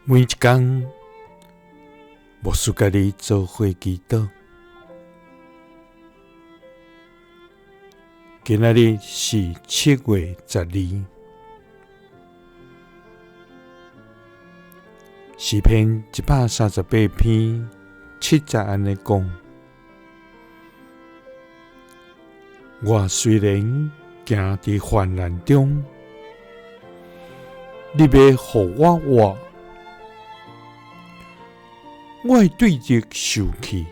每一天，牧师甲你做伙祈祷。今仔日是7月12，诗篇138篇7节安尼讲：我虽然行伫患难中，你要互我活，我会对日受气，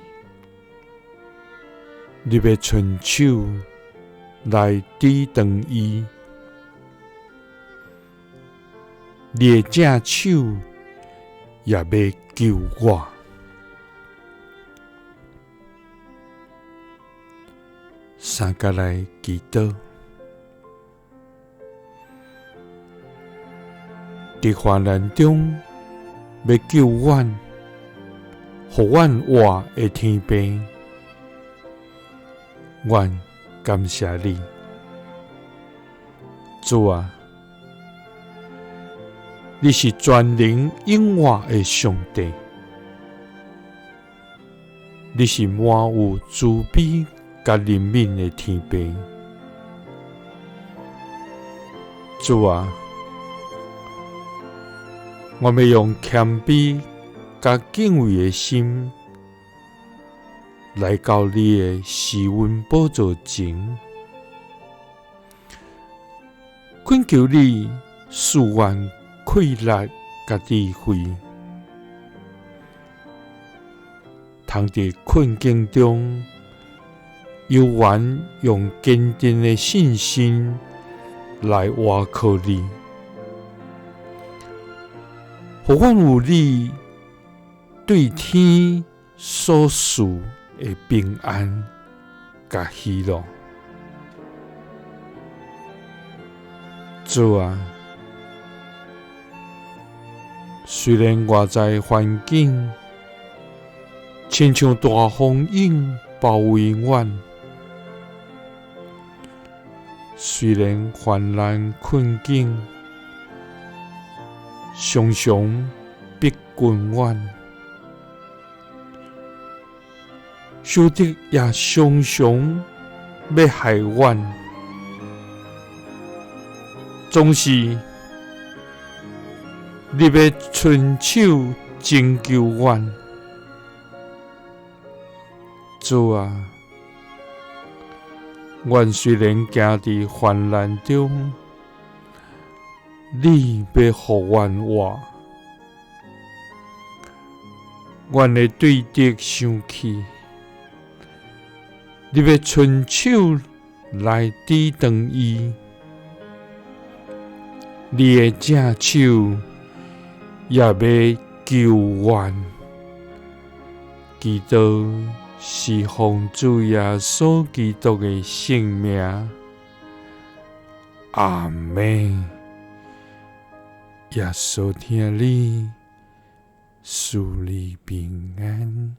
你要伸手来抵挡伊，你的正手也要救我。三甲来祈祷，伫患难中要救阮，互阮活的天父，阮感谢你，主啊！你是全能永活的上帝，你是满有慈悲甲怜悯的天父，主啊！我要用谦卑甲敬畏的心来到你的施恩宝座前，恳求你赐阮气力甲智慧，通伫困境中犹原用坚定的信心来倚靠你，互阮有你对天所赐的平安甲喜乐。主啊！虽然外在环境亲像大风影包围阮，虽然患难困境常常逼近阮，仇敌也常常要害阮，总是你要伸手拯救阮，主啊！阮虽然行伫患难中，你要互阮活，阮会对敌生气，你要伸手来抵挡伊，你的正手也要救阮。祈祷是奉主耶稣基督的圣名，阿们。耶稣听你，赐你平安。